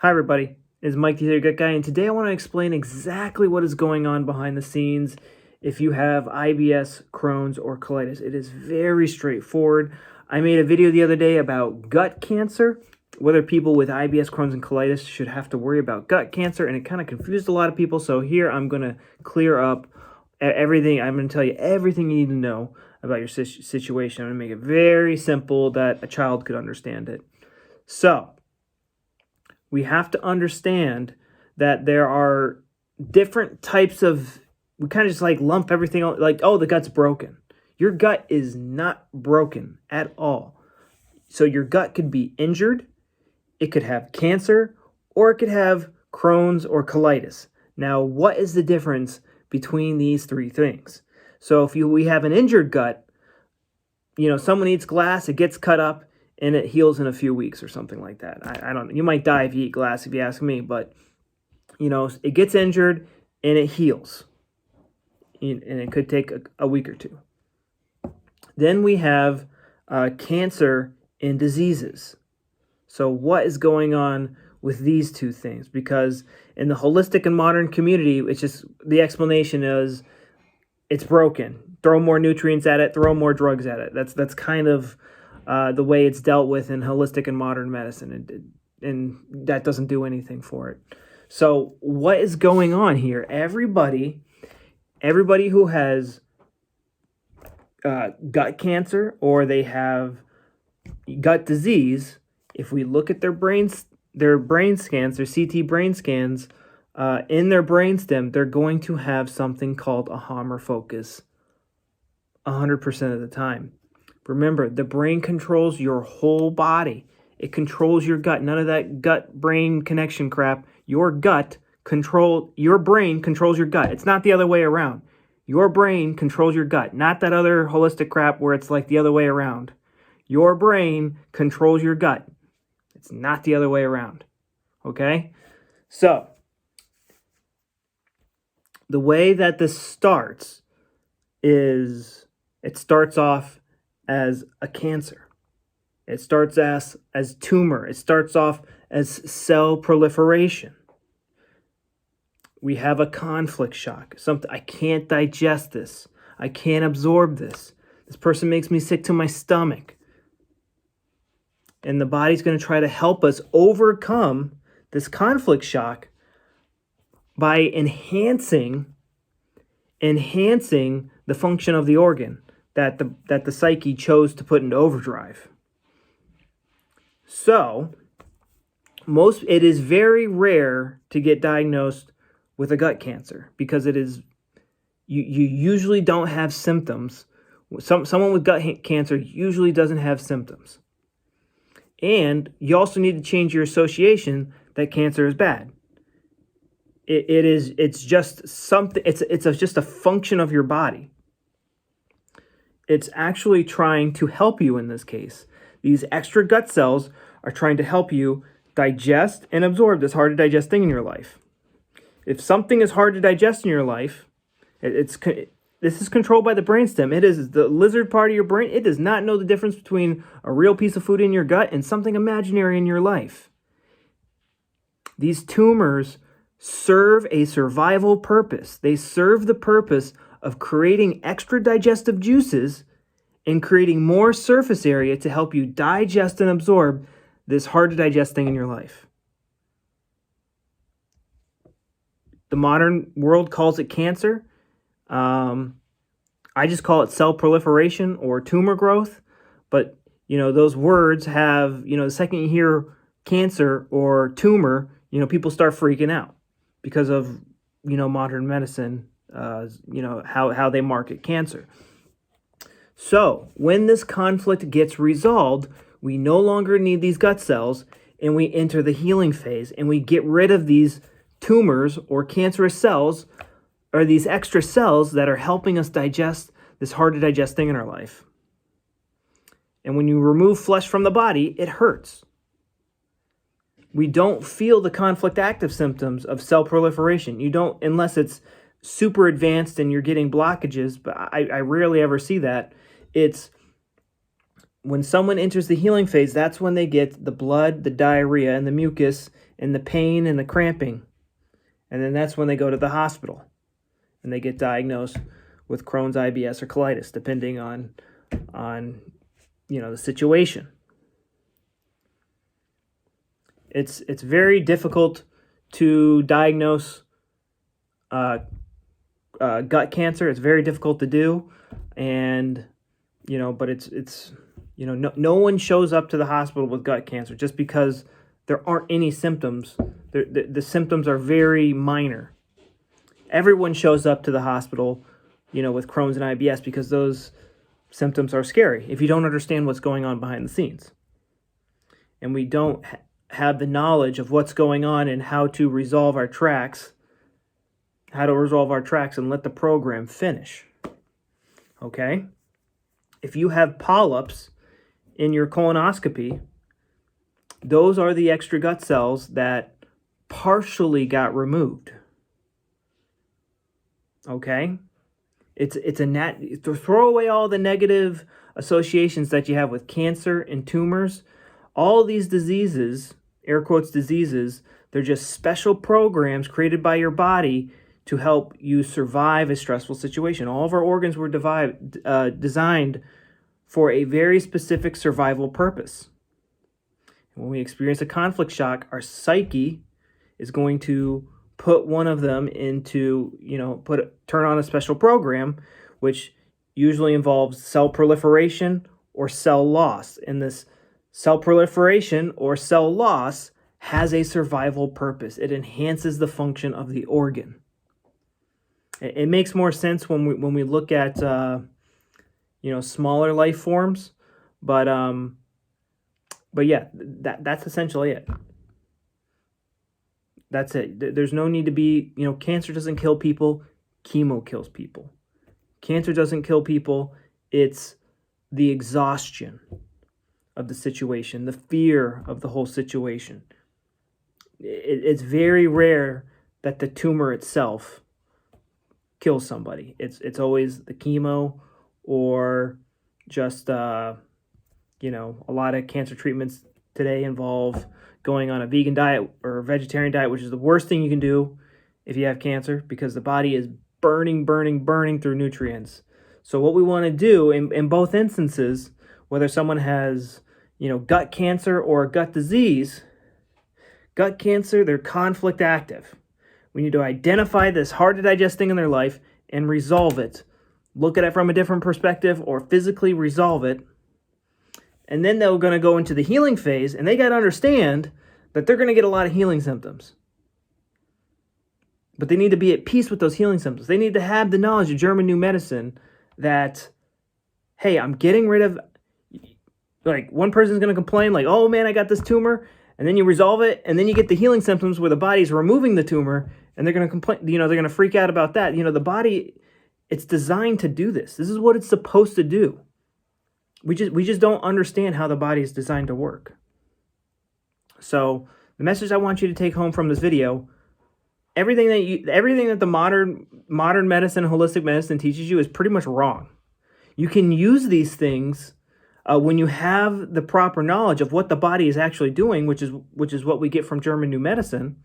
Hi everybody, it's Mike the Gut Guy, and today I want to explain exactly what is going on behind the scenes if you have IBS, Crohn's, or colitis. It is very straightforward. I made a video the other day about gut cancer, whether people with IBS, Crohn's, and colitis should have to worry about gut cancer, and it kind of confused a lot of people. So here I'm going to clear up everything. I'm going to tell you everything you need to know about your situation. I'm going to make it very simple that a child could understand it. So we have to understand that there are different types of, we kind of just like lump everything like, oh, the gut's broken. Your gut is not broken at all. So your gut could be injured, it could have cancer, or it could have Crohn's or colitis. Now, what is the difference between these three things? So if we have an injured gut, someone eats glass, it gets cut up, and it heals in a few weeks or something like that. I don't know. You might die if you eat glass, if you ask me, but, it gets injured and it heals. And it could take a week or two. Then we have cancer and diseases. So what is going on with these two things? Because in the holistic and modern community, it's just, the explanation is it's broken. Throw more nutrients at it, throw more drugs at it. That's kind of the way it's dealt with in holistic and modern medicine, and that doesn't do anything for it. So what is going on here? Everybody who has gut cancer or they have gut disease, if we look at their brain scans, their CT brain scans, in their brainstem, they're going to have something called a Hammer focus 100% of the time. Remember, the brain controls your whole body. It controls your gut. None of that gut-brain connection crap. Your brain controls your gut. It's not the other way around. Your brain controls your gut, not that other holistic crap where it's like the other way around. Your brain controls your gut. It's not the other way around. Okay? So, the way that this starts is it starts off as a cancer. It starts as tumor. It starts off as cell proliferation. We have a conflict shock. Something, I can't digest this. I can't absorb this. This person makes me sick to my stomach. And the body's going to try to help us overcome this conflict shock by enhancing the function of the organ that the psyche chose to put into overdrive. So, it is very rare to get diagnosed with a gut cancer because it is you usually don't have symptoms. Someone with gut cancer usually doesn't have symptoms. And you also need to change your association that cancer is bad. It's just something, it's just a function of your body. It's actually trying to help you in this case. These extra gut cells are trying to help you digest and absorb this hard to digest thing in your life. If something is hard to digest in your life, this is controlled by the brainstem. It is the lizard part of your brain. It does not know the difference between a real piece of food in your gut and something imaginary in your life. These tumors serve a survival purpose. They serve the purpose of creating extra digestive juices and creating more surface area to help you digest and absorb this hard to digest thing in your life. The modern world calls it cancer. I just call it cell proliferation or tumor growth. But, those words have, the second you hear cancer or tumor, people start freaking out because of, modern medicine, how they market cancer. So when this conflict gets resolved, we no longer need these gut cells and we enter the healing phase and we get rid of these tumors or cancerous cells or these extra cells that are helping us digest this hard to digest thing in our life. And when you remove flesh from the body, it hurts. We don't feel the conflict active symptoms of cell proliferation. You don't, unless it's super advanced and you're getting blockages, but I rarely ever see that. It's when someone enters the healing phase, that's when they get the blood, the diarrhea, and the mucus, and the pain and the cramping. And then that's when they go to the hospital and they get diagnosed with Crohn's, IBS, or colitis, depending on the situation. It's very difficult to diagnose gut cancer. It's very difficult to do, and but it's no one shows up to the hospital with gut cancer just because there aren't any symptoms. The symptoms are very minor. Everyone shows up to the hospital, with Crohn's and IBS because those symptoms are scary if you don't understand what's going on behind the scenes. And we don't have the knowledge of what's going on and how to resolve our tracks, and let the program finish. Okay? If you have polyps in your colonoscopy, those are the extra gut cells that partially got removed. Okay? It's to throw away all the negative associations that you have with cancer and tumors. All these diseases, air quotes diseases, they're just special programs created by your body to help you survive a stressful situation. All of our organs were designed for a very specific survival purpose. When we experience a conflict shock, our psyche is going to put one of them into, turn on a special program, which usually involves cell proliferation or cell loss. And this cell proliferation or cell loss has a survival purpose. It enhances the function of the organ. It makes more sense when we look at smaller life forms, but yeah, that's essentially it. That's it. There's no need to be, cancer doesn't kill people, chemo kills people. Cancer doesn't kill people, it's the exhaustion of the situation, the fear of the whole situation. It's very rare that the tumor itself kills somebody. It's always the chemo or just, a lot of cancer treatments today involve going on a vegan diet or a vegetarian diet, which is the worst thing you can do if you have cancer because the body is burning through nutrients. So what we want to do in both instances, whether someone has, gut cancer or gut disease, gut cancer, they're conflict active. We need to identify this hard to digest thing in their life and resolve it. Look at it from a different perspective or physically resolve it. And then they're going to go into the healing phase, and they got to understand that they're going to get a lot of healing symptoms. But they need to be at peace with those healing symptoms. They need to have the knowledge of German New Medicine that, hey, I'm getting rid of, like, one person's going to complain, like, oh, man, I got this tumor. And then you resolve it, and then you get the healing symptoms where the body's removing the tumor, and they're going to complain, they're going to freak out about that. The body, it's designed to do this. This is what it's supposed to do. We just don't understand how the body is designed to work. So the message I want you to take home from this video, everything that the modern medicine, holistic medicine teaches you is pretty much wrong. You can use these things when you have the proper knowledge of what the body is actually doing, which is what we get from German New Medicine.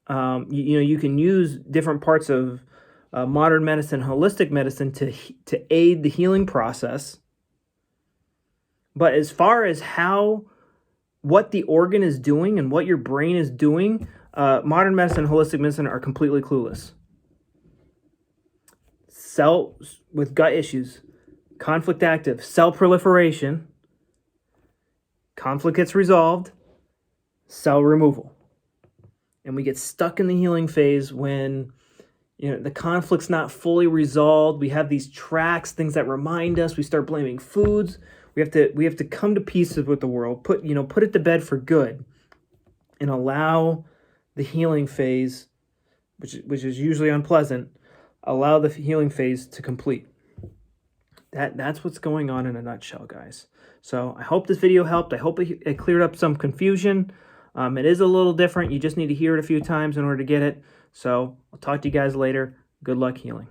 You can use different parts of modern medicine, holistic medicine to aid the healing process. But as far as what the organ is doing and what your brain is doing, modern medicine and holistic medicine are completely clueless. Cells with gut issues, conflict active, cell proliferation, conflict gets resolved, cell removal. And we get stuck in the healing phase when the conflict's not fully resolved. We have these tracks, things that remind us. We start blaming foods. We have to come to peace with the world, put it to bed for good, and allow the healing phase, which is usually unpleasant, allow the healing phase to complete. That's what's going on in a nutshell, guys. So I hope this video helped. I hope it cleared up some confusion. It is a little different. You just need to hear it a few times in order to get it. So I'll talk to you guys later. Good luck healing.